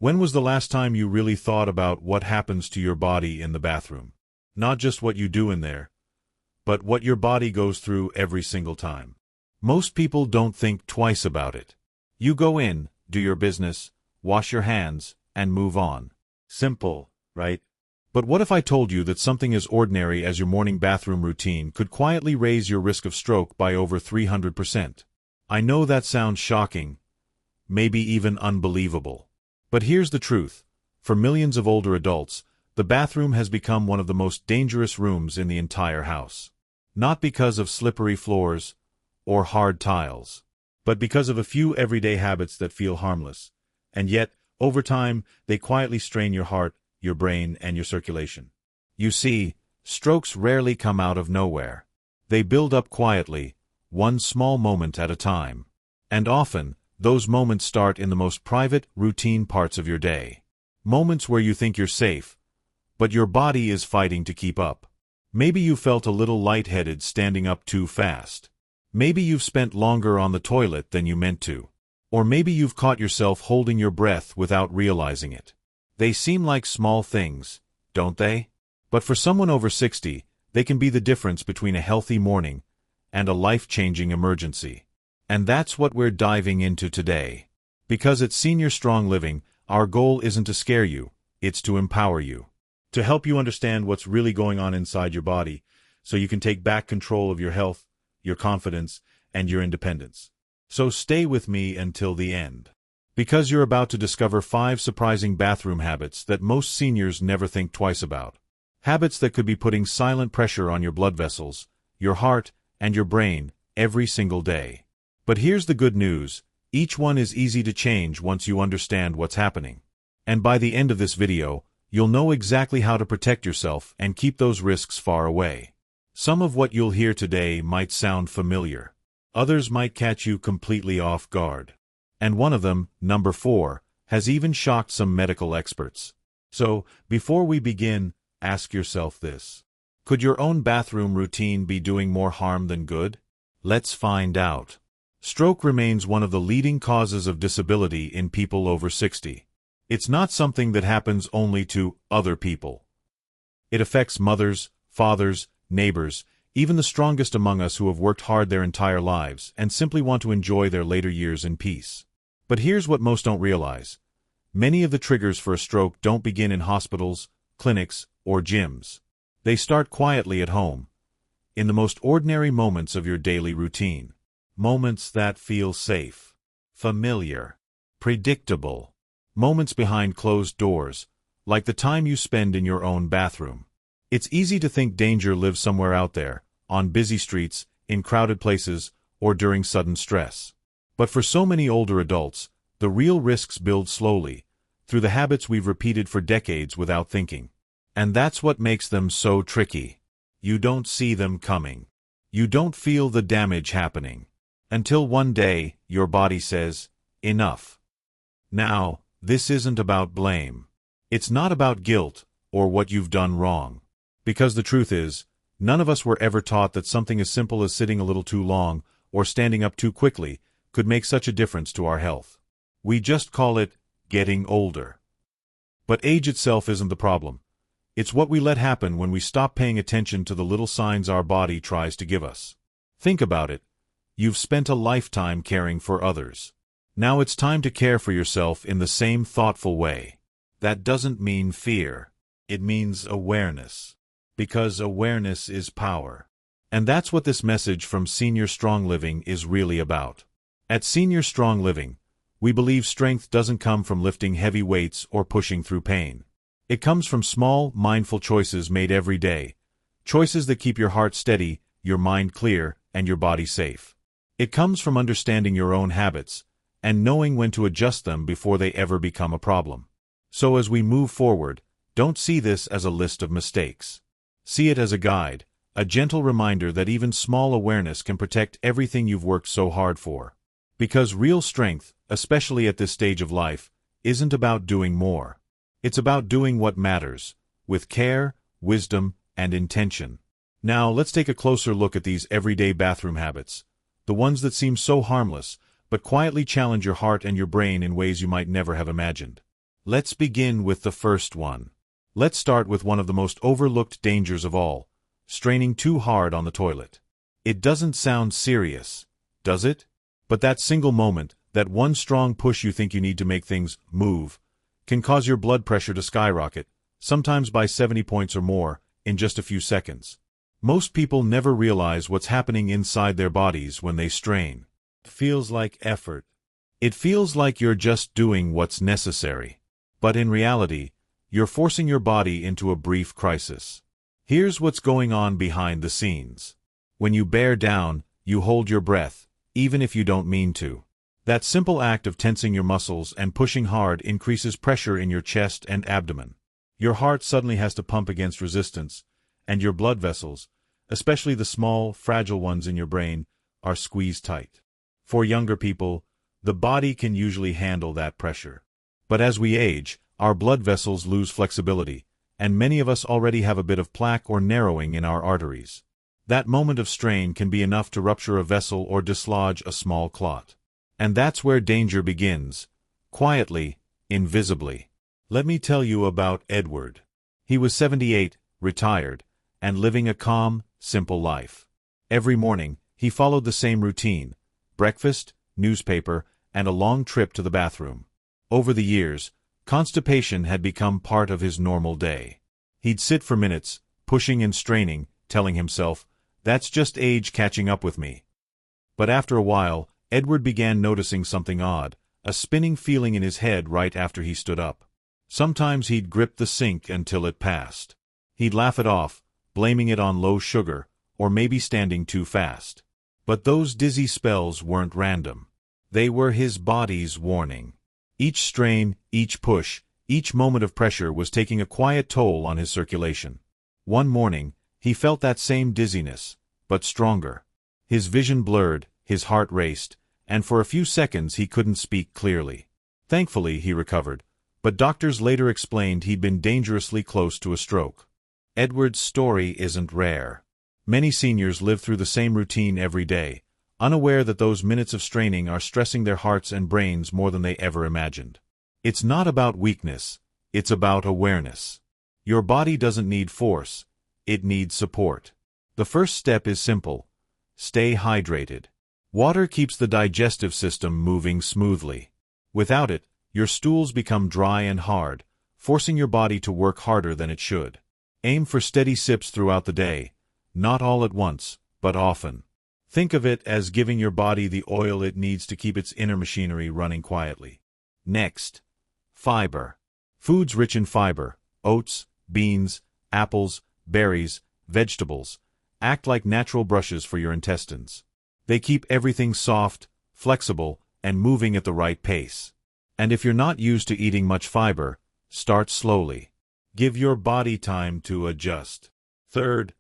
When was the last time you really thought about what happens to your body in the bathroom? Not just what you do in there, but what your body goes through every single time. Most people don't think twice about it. You go in, do your business, wash your hands, and move on. Simple, right? But what if I told you that something as ordinary as your morning bathroom routine could quietly raise your risk of stroke by over 300%? I know that sounds shocking, maybe even unbelievable. But here's the truth. For millions of older adults, the bathroom has become one of the most dangerous rooms in the entire house. Not because of slippery floors or hard tiles, but because of a few everyday habits that feel harmless. And yet, over time, they quietly strain your heart, your brain, and your circulation. You see, strokes rarely come out of nowhere. They build up quietly, one small moment at a time. And often, those moments start in the most private, routine parts of your day. Moments where you think you're safe, but your body is fighting to keep up. Maybe you felt a little lightheaded standing up too fast. Maybe you've spent longer on the toilet than you meant to. Or maybe you've caught yourself holding your breath without realizing it. They seem like small things, don't they? But for someone over 60, they can be the difference between a healthy morning and a life-changing emergency. And that's what we're diving into today. Because at Senior Strong Living, our goal isn't to scare you, it's to empower you. To help you understand what's really going on inside your body, so you can take back control of your health, your confidence, and your independence. So stay with me until the end. Because you're about to discover 5 surprising bathroom habits that most seniors never think twice about. Habits that could be putting silent pressure on your blood vessels, your heart, and your brain every single day. But here's the good news, each one is easy to change once you understand what's happening. And by the end of this video, you'll know exactly how to protect yourself and keep those risks far away. Some of what you'll hear today might sound familiar. Others might catch you completely off guard. And one of them, number 4, has even shocked some medical experts. So, before we begin, ask yourself this. Could your own bathroom routine be doing more harm than good? Let's find out. Stroke remains one of the leading causes of disability in people over 60. It's not something that happens only to other people. It affects mothers, fathers, neighbors, even the strongest among us who have worked hard their entire lives and simply want to enjoy their later years in peace. But here's what most don't realize. Many of the triggers for a stroke don't begin in hospitals, clinics, or gyms. They start quietly at home, in the most ordinary moments of your daily routine. Moments that feel safe, familiar, predictable. Moments behind closed doors, like the time you spend in your own bathroom. It's easy to think danger lives somewhere out there, on busy streets, in crowded places, or during sudden stress. But for so many older adults, the real risks build slowly, through the habits we've repeated for decades without thinking. And that's what makes them so tricky. You don't see them coming. You don't feel the damage happening. Until one day, your body says, enough. Now, this isn't about blame. It's not about guilt, or what you've done wrong. Because the truth is, none of us were ever taught that something as simple as sitting a little too long, or standing up too quickly, could make such a difference to our health. We just call it getting older. But age itself isn't the problem. It's what we let happen when we stop paying attention to the little signs our body tries to give us. Think about it. You've spent a lifetime caring for others. Now it's time to care for yourself in the same thoughtful way. That doesn't mean fear. It means awareness. Because awareness is power. And that's what this message from Senior Strong Living is really about. At Senior Strong Living, we believe strength doesn't come from lifting heavy weights or pushing through pain. It comes from small, mindful choices made every day. Choices that keep your heart steady, your mind clear, and your body safe. It comes from understanding your own habits, and knowing when to adjust them before they ever become a problem. So as we move forward, don't see this as a list of mistakes. See it as a guide, a gentle reminder that even small awareness can protect everything you've worked so hard for. Because real strength, especially at this stage of life, isn't about doing more. It's about doing what matters, with care, wisdom, and intention. Now, let's take a closer look at these everyday bathroom habits, the ones that seem so harmless, but quietly challenge your heart and your brain in ways you might never have imagined. Let's begin with the first one. Let's start with one of the most overlooked dangers of all, straining too hard on the toilet. It doesn't sound serious, does it? But that single moment, that one strong push you think you need to make things move, can cause your blood pressure to skyrocket, sometimes by 70 points or more, in just a few seconds. Most people never realize what's happening inside their bodies when they strain. It feels like effort. It feels like you're just doing what's necessary. But in reality, you're forcing your body into a brief crisis. Here's what's going on behind the scenes. When you bear down, you hold your breath, even if you don't mean to. That simple act of tensing your muscles and pushing hard increases pressure in your chest and abdomen. Your heart suddenly has to pump against resistance, and your blood vessels, especially the small, fragile ones in your brain, are squeezed tight. For younger people, the body can usually handle that pressure. But as we age, our blood vessels lose flexibility, and many of us already have a bit of plaque or narrowing in our arteries. That moment of strain can be enough to rupture a vessel or dislodge a small clot. And that's where danger begins, quietly, invisibly. Let me tell you about Edward. He was 78, retired, and living a calm, simple life. Every morning, he followed the same routine: breakfast, newspaper, and a long trip to the bathroom. Over the years, constipation had become part of his normal day. He'd sit for minutes, pushing and straining, telling himself, "That's just age catching up with me." But after a while, Edward began noticing something odd, a spinning feeling in his head right after he stood up. Sometimes he'd grip the sink until it passed. He'd laugh it off, blaming it on low sugar, or maybe standing too fast. But those dizzy spells weren't random. They were his body's warning. Each strain, each push, each moment of pressure was taking a quiet toll on his circulation. One morning, he felt that same dizziness, but stronger. His vision blurred, his heart raced, and for a few seconds he couldn't speak clearly. Thankfully, he recovered, but doctors later explained he'd been dangerously close to a stroke. Edward's story isn't rare. Many seniors live through the same routine every day, unaware that those minutes of straining are stressing their hearts and brains more than they ever imagined. It's not about weakness, it's about awareness. Your body doesn't need force, it needs support. The first step is simple: stay hydrated. Water keeps the digestive system moving smoothly. Without it, your stools become dry and hard, forcing your body to work harder than it should. Aim for steady sips throughout the day, not all at once, but often. Think of it as giving your body the oil it needs to keep its inner machinery running quietly. Next, fiber. Foods rich in fiber, oats, beans, apples, berries, vegetables, act like natural brushes for your intestines. They keep everything soft, flexible, and moving at the right pace. And if you're not used to eating much fiber, start slowly. Give your body time to adjust. Third,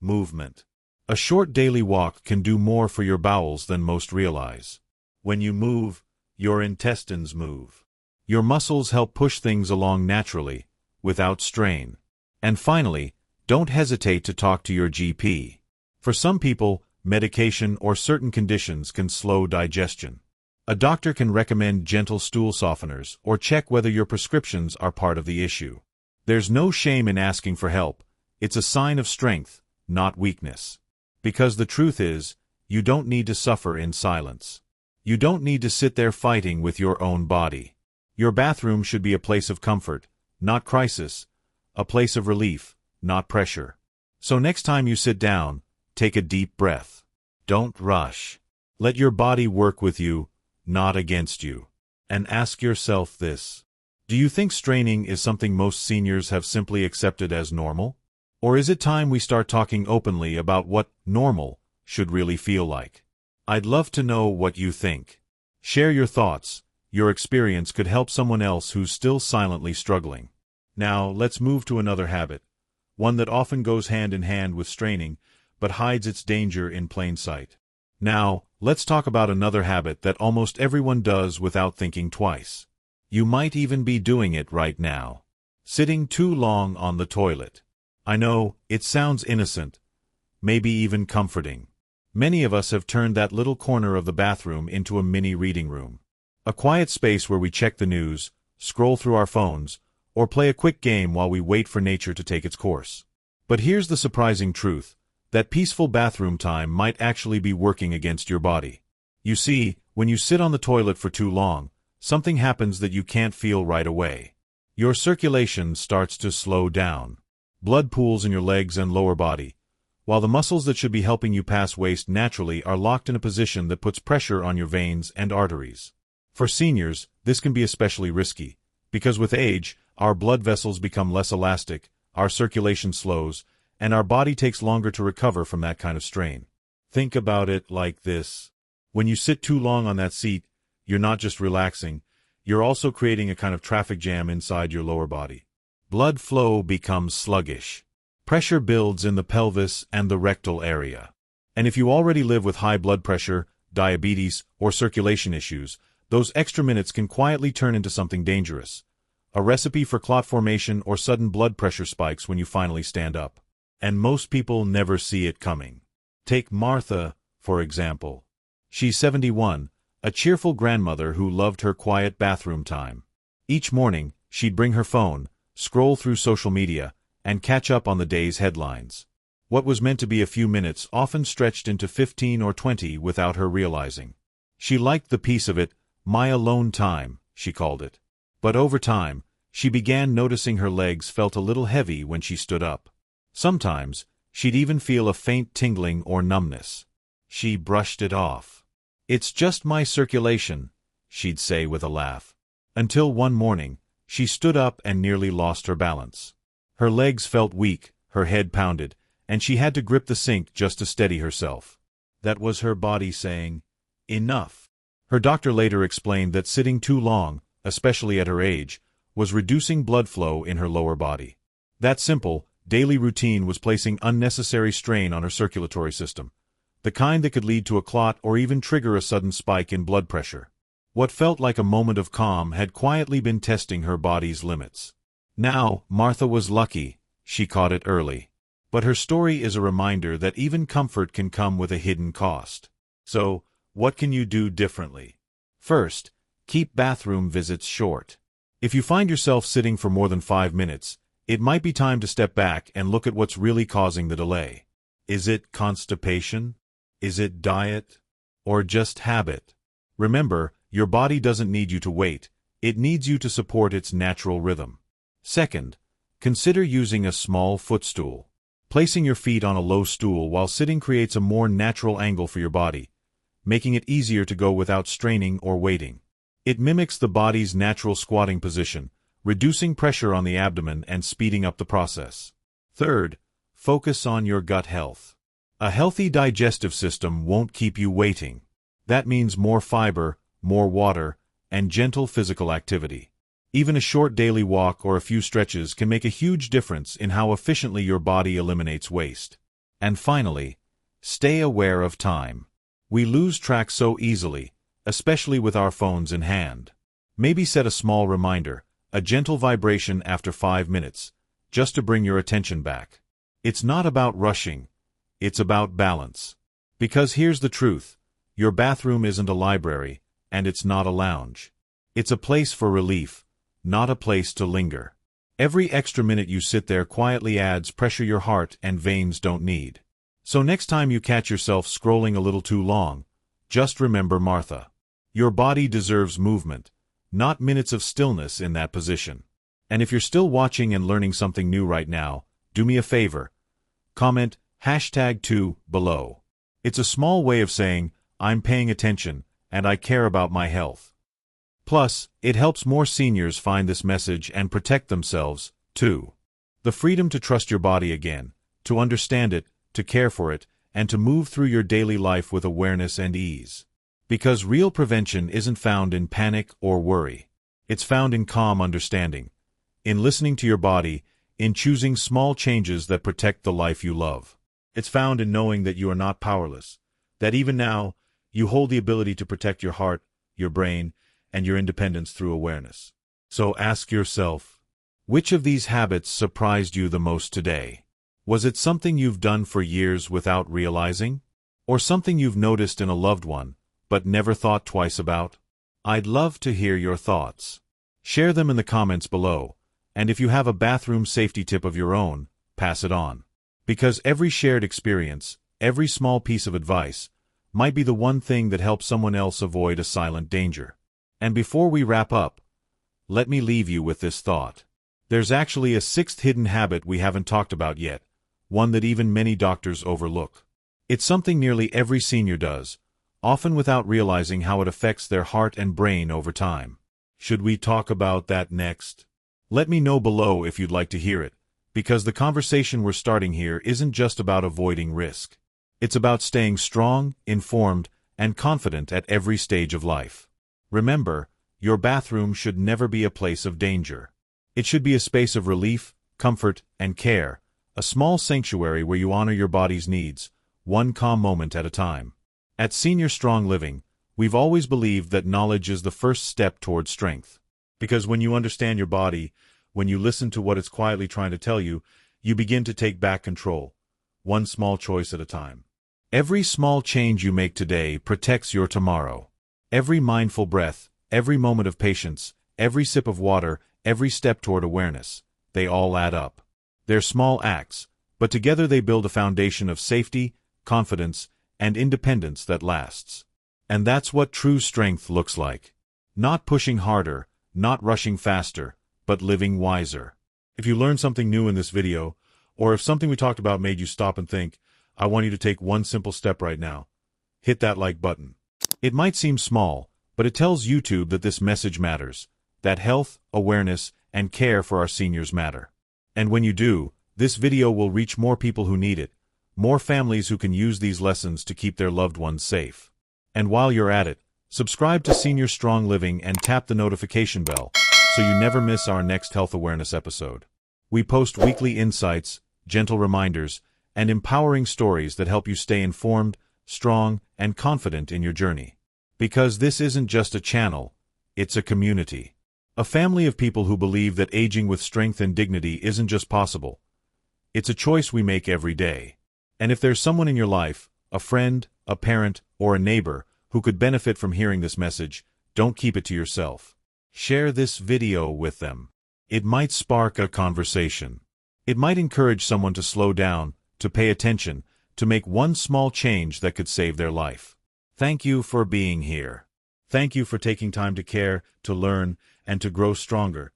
movement. A short daily walk can do more for your bowels than most realize. When you move, your intestines move. Your muscles help push things along naturally, without strain. And finally, don't hesitate to talk to your GP. For some people, medication or certain conditions can slow digestion. A doctor can recommend gentle stool softeners or check whether your prescriptions are part of the issue. There's no shame in asking for help. It's a sign of strength, not weakness. Because the truth is, you don't need to suffer in silence. You don't need to sit there fighting with your own body. Your bathroom should be a place of comfort, not crisis, a place of relief, not pressure. So next time you sit down, take a deep breath. Don't rush. Let your body work with you, not against you. And ask yourself this: do you think straining is something most seniors have simply accepted as normal? Or is it time we start talking openly about what normal should really feel like? I'd love to know what you think. Share your thoughts. Your experience could help someone else who's still silently struggling. Now, let's move to another habit, one that often goes hand in hand with straining, but hides its danger in plain sight. Now, let's talk about another habit that almost everyone does without thinking twice. You might even be doing it right now. Sitting too long on the toilet. I know, it sounds innocent, maybe even comforting. Many of us have turned that little corner of the bathroom into a mini reading room. A quiet space where we check the news, scroll through our phones, or play a quick game while we wait for nature to take its course. But here's the surprising truth, that peaceful bathroom time might actually be working against your body. You see, when you sit on the toilet for too long, something happens that you can't feel right away. Your circulation starts to slow down. Blood pools in your legs and lower body, while the muscles that should be helping you pass waste naturally are locked in a position that puts pressure on your veins and arteries. For seniors, this can be especially risky, because with age, our blood vessels become less elastic, our circulation slows, and our body takes longer to recover from that kind of strain. Think about it like this. When you sit too long on that seat, you're not just relaxing, you're also creating a kind of traffic jam inside your lower body. Blood flow becomes sluggish. Pressure builds in the pelvis and the rectal area. And if you already live with high blood pressure, diabetes, or circulation issues, those extra minutes can quietly turn into something dangerous. A recipe for clot formation or sudden blood pressure spikes when you finally stand up. And most people never see it coming. Take Martha, for example. She's 71, a cheerful grandmother who loved her quiet bathroom time. Each morning, she'd bring her phone, scroll through social media, and catch up on the day's headlines. What was meant to be a few minutes often stretched into 15 or 20 without her realizing. She liked the peace of it, my alone time, she called it. But over time, she began noticing her legs felt a little heavy when she stood up. Sometimes, she'd even feel a faint tingling or numbness. She brushed it off. "It's just my circulation," she'd say with a laugh. Until one morning, she stood up and nearly lost her balance. Her legs felt weak, her head pounded, and she had to grip the sink just to steady herself. That was her body saying, "Enough." Her doctor later explained that sitting too long, especially at her age, was reducing blood flow in her lower body. That simple, daily routine was placing unnecessary strain on her circulatory system, the kind that could lead to a clot or even trigger a sudden spike in blood pressure. What felt like a moment of calm had quietly been testing her body's limits. Now, Martha was lucky, she caught it early. But her story is a reminder that even comfort can come with a hidden cost. So, what can you do differently? First, keep bathroom visits short. If you find yourself sitting for more than 5 minutes, it might be time to step back and look at what's really causing the delay. Is it constipation? Is it diet? Or just habit? Remember, your body doesn't need you to wait, it needs you to support its natural rhythm. Second, consider using a small footstool. Placing your feet on a low stool while sitting creates a more natural angle for your body, making it easier to go without straining or waiting. It mimics the body's natural squatting position, reducing pressure on the abdomen and speeding up the process. Third, focus on your gut health. A healthy digestive system won't keep you waiting. That means more fiber, more water, and gentle physical activity. Even a short daily walk or a few stretches can make a huge difference in how efficiently your body eliminates waste. And finally, stay aware of time. We lose track so easily, especially with our phones in hand. Maybe set a small reminder, a gentle vibration after 5 minutes, just to bring your attention back. It's not about rushing, it's about balance. Because here's the truth, your bathroom isn't a library, and it's not a lounge. It's a place for relief, not a place to linger. Every extra minute you sit there quietly adds pressure your heart and veins don't need. So next time you catch yourself scrolling a little too long, just remember Martha. Your body deserves movement, not minutes of stillness in that position. And if you're still watching and learning something new right now, do me a favor. Comment #2 below. It's a small way of saying, I'm paying attention, and I care about my health. Plus, it helps more seniors find this message and protect themselves, too. The freedom to trust your body again, to understand it, to care for it, and to move through your daily life with awareness and ease. Because real prevention isn't found in panic or worry. It's found in calm understanding, in listening to your body, in choosing small changes that protect the life you love. It's found in knowing that you are not powerless, that even now, you hold the ability to protect your heart, your brain, and your independence through awareness. So ask yourself, which of these habits surprised you the most today? Was it something you've done for years without realizing? Or something you've noticed in a loved one, but never thought twice about? I'd love to hear your thoughts. Share them in the comments below, and if you have a bathroom safety tip of your own, pass it on. Because every shared experience, every small piece of advice, might be the one thing that helps someone else avoid a silent danger. And before we wrap up, let me leave you with this thought. There's actually a sixth hidden habit we haven't talked about yet, one that even many doctors overlook. It's something nearly every senior does, often without realizing how it affects their heart and brain over time. Should we talk about that next? Let me know below if you'd like to hear it, because the conversation we're starting here isn't just about avoiding risk. It's about staying strong, informed, and confident at every stage of life. Remember, your bathroom should never be a place of danger. It should be a space of relief, comfort, and care, a small sanctuary where you honor your body's needs, one calm moment at a time. At Senior Strong Living, we've always believed that knowledge is the first step toward strength. Because when you understand your body, when you listen to what it's quietly trying to tell you, you begin to take back control, one small choice at a time. Every small change you make today protects your tomorrow. Every mindful breath, every moment of patience, every sip of water, every step toward awareness, they all add up. They're small acts, but together they build a foundation of safety, confidence, and independence that lasts. And that's what true strength looks like. Not pushing harder, not rushing faster, but living wiser. If you learned something new in this video, or if something we talked about made you stop and think, I want you to take one simple step right now. Hit that like button. It might seem small, but it tells YouTube that this message matters, that health, awareness, and care for our seniors matter. And when you do, this video will reach more people who need it, more families who can use these lessons to keep their loved ones safe. And while you're at it, subscribe to Senior Strong Living and tap the notification bell so you never miss our next health awareness episode. We post weekly insights, gentle reminders, and empowering stories that help you stay informed, strong, and confident in your journey. Because this isn't just a channel, it's a community. A family of people who believe that aging with strength and dignity isn't just possible. It's a choice we make every day. And if there's someone in your life, a friend, a parent, or a neighbor, who could benefit from hearing this message, don't keep it to yourself. Share this video with them. It might spark a conversation. It might encourage someone to slow down, to pay attention, to make one small change that could save their life. Thank you for being here. Thank you for taking time to care, to learn, and to grow stronger.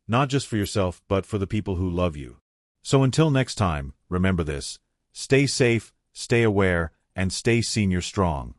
Not just for yourself, but for the people who love you. So until next time, remember this. Stay safe, stay aware, and stay senior strong.